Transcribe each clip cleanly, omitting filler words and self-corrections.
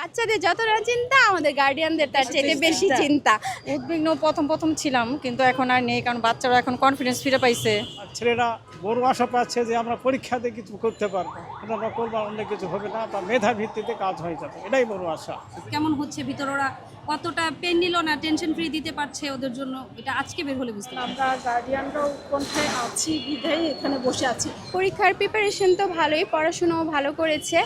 বাচ্চাদের যতটা চিন্তা আমাদের গার্ডিয়ানদের তার চাইতে বেশি চিন্তা। উদ্বিগ্ন প্রথম ছিলাম, কিন্তু এখন আর নেই, কারণ বাচ্চারা এখন কনফিডেন্স ফিরে পাইছে। আর ছেলেরা বড় আশা পাচ্ছে যে আমরা পরীক্ষাতে কিছু করতে পারবো, কিন্তু আমরা করবো, অন্য কিছু হবে না, বা মেধা ভিত্তিতে কাজ হয়ে যাবে, এটাই বড় আশা। কেমন হচ্ছে ভিতর, ওরা কতটা পেন নিল না, টেনশন ফ্রি দিতে পারছে ওদের জন্য, এটা আজকে বের হলে বুঝতে পারবে। আমরা গার্ডিয়ানরাও কোনটায় আছি বিধায় এখানে বসে আছি। পরীক্ষার প্রিপারেশন তো ভালোই, পড়াশোনাও ভালো করেছে।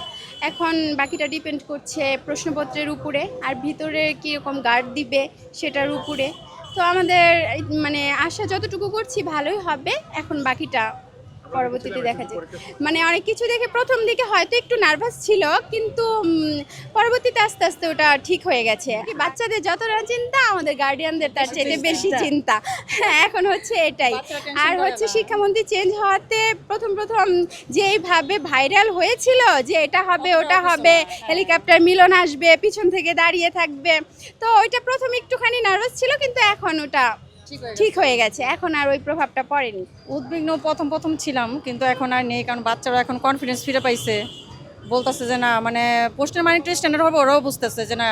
এখন বাকিটা ডিপেন্ড করছে প্রশ্নপত্রের উপরে আর ভিতরে কীরকম গার্ড দিবে সেটার উপরে। তো আমাদের মানে আশা যতটুকু করছি ভালোই হবে, এখন বাকিটা পরবর্তীতে দেখা যায়। মানে অনেক কিছু দেখে প্রথম দিকে হয়তো একটু নার্ভাস ছিল, কিন্তু পরবর্তীতে আস্তে আস্তে ওটা ঠিক হয়ে গেছে। বাচ্চাদের যতটা চিন্তা আমাদের গার্ডিয়ানদের তার চাইতে বেশি চিন্তা। হ্যাঁ, এখন হচ্ছে এটাই। আর হচ্ছে শিক্ষামন্ত্রী চেঞ্জ হওয়াতে প্রথম যেইভাবে ভাইরাল হয়েছিল যে এটা হবে ওটা হবে, হেলিকপ্টার মিলন আসবে, পিছন থেকে দাঁড়িয়ে থাকবে, তো ওইটা প্রথম একটুখানি নার্ভাস ছিল, কিন্তু এখন ওটা ঠিক হয়ে গেছে, এখন আর ওই প্রভাবটা পড়েনি। উদ্বিগ্ন প্রথম ছিলাম, কিন্তু এখন আর নেই, কারণ বাচ্চারা এখন কনফিডেন্স ফিরে পাইছে। বলতেছে যে না, মানে পোস্টের মানে একটু স্ট্যান্ডার্ড হবে, ওরাও বুঝতেছে যে না,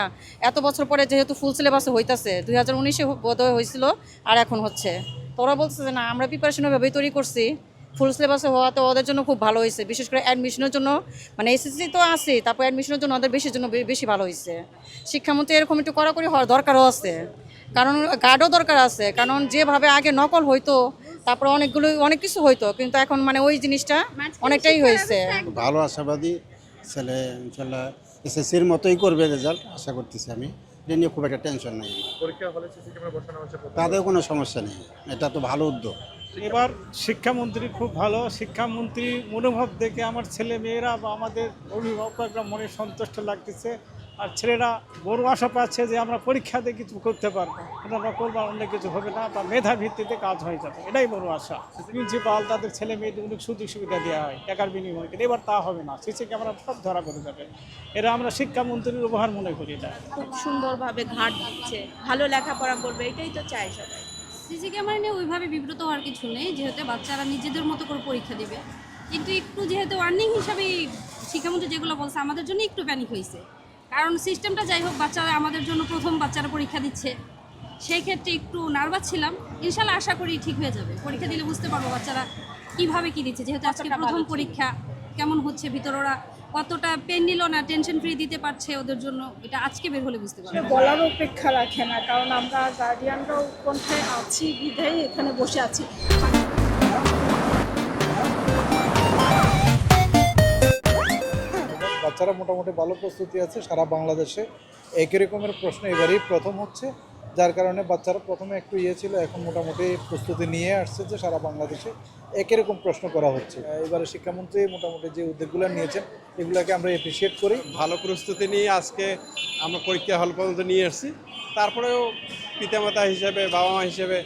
এত বছর পরে যেহেতু ফুল সিলেবাসে হইতাছে, 2019-এ বোধহয় হয়েছিল, আর এখন হচ্ছে, তো ওরা বলছে যে না, আমরা প্রিপারেশন ওইভাবেই তৈরি করছি, ফুল সিলেবাসে হওয়াতে ওদের জন্য খুব ভালো হয়েছে, বিশেষ করে অ্যাডমিশনের জন্য। মানে এসএসসি তো আছে, তারপর অ্যাডমিশনের জন্য ওদের বেশি ভালো হয়েছে। শিক্ষামন্ত্রী এরকম একটু কড়াকড়ি হওয়ার দরকারও আছে, কারণ গার্ডও দরকার আছে, কারণ যেভাবে আগে নকল হইতো, তারপর অনেক কিছু হইতো, কিন্তু এখন মানে ওই জিনিসটা অনেকটাই হয়েছে। ভালো আশাবাদী ছেলে, ইনশাল্লাহ এসএসসির মতোই করবে রেজাল্ট, আশা করতেছি আমি। এটা নিয়ে খুব একটা টেনশন নেই, তাদের কোনো সমস্যা নেই, এটা তো ভালো উদ্যোগ। এবার শিক্ষামন্ত্রী খুব ভালো, শিক্ষামন্ত্রী মনোভাব দেখে আমার ছেলে মেয়েরা বা আমাদের অভিভাবকরা মনে সন্তুষ্ট লাগতেছে। আর ছেলেরা বড় আশা পাচ্ছে যে আমরা পরীক্ষাতে কিছু করতে পারবো, কিন্তু আমরা করবো, অন্য কিছু হবে না, বা মেধা ভিত্তিতে কাজ হয়ে যাবে, এটাই বড় আশা। প্রিন্সিপাল তাদের ছেলে মেয়েদের অনেক সুযোগ সুবিধা দেওয়া হয় টাকার বিনিময়ে, কিন্তু এবার তা হবে না, সিসি ক্যামেরা সব ধরা করে যাবে। এরা আমরা শিক্ষামন্ত্রীর উপহার মনে করি। এটা খুব সুন্দরভাবে ঘাট দিচ্ছে, ভালো লেখাপড়া করবে, এটাই তো চাই সবাই। সিসি ক্যামেরা নিয়ে ওইভাবে বিব্রত হওয়ার কিছু নেই, যেহেতু বাচ্চারা নিজেদের মতো করে পরীক্ষা দিবে, কিন্তু একটু যেহেতু ওয়ার্নিং হিসাবে শিক্ষামন্ত্রী যেগুলো বলছে আমাদের জন্য একটু প্যানিক হয়েছে, কারণ সিস্টেমটা যাই হোক, বাচ্চারা আমাদের জন্য প্রথম বাচ্চারা পরীক্ষা দিচ্ছে, সেই ক্ষেত্রে একটু নার্ভাস ছিলাম। ইনশাল্লাহ আশা করি ঠিক হয়ে যাবে, পরীক্ষা দিলে বুঝতে পারবো বাচ্চারা কীভাবে কী দিচ্ছে, যেহেতু আজকে প্রথম পরীক্ষা। কেমন হচ্ছে ভিতর, ওরা কতটা পেন নিল না, টেনশন ফ্রি দিতে পারছে ওদের জন্য, এটা আজকে বের হলে বুঝতে পারবে। বলার অপেক্ষা রাখে না, কারণ আমরা গার্ডিয়ানরাও কোনটায় আছি বিধায় এখানে বসে আছি। বাচ্চারা মোটামুটি ভালো প্রস্তুতি আছে সারা বাংলাদেশে। একই রকমের প্রশ্ন এবারেই প্রথম হচ্ছে, যার কারণে বাচ্চারা প্রথমে একটু ছিল, এখন মোটামুটি প্রস্তুতি নিয়ে আসছে যে সারা বাংলাদেশে একই রকম প্রশ্ন করা হচ্ছে। এবারে শিক্ষামন্ত্রী মোটামুটি যে উদ্যোগগুলো নিয়েছেন, এগুলোকে আমরা এপ্রিসিয়েট করি। ভালো প্রস্তুতি নিয়ে আজকে আমরা পরীক্ষা হল পর্যন্ত নিয়ে আসছি। তারপরেও পিতামাতা হিসেবে, বাবা মা হিসেবে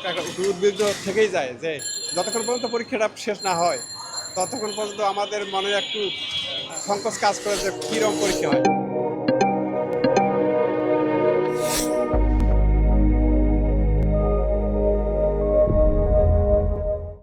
একটু উদ্বিগ্ন থেকেই যায় যে যতক্ষণ পর্যন্ত পরীক্ষাটা শেষ না হয় ততক্ষণ পর্যন্ত আমাদের মনে একটু সংকোচ কাজ করে যে কীরকম পরীক্ষা হয়।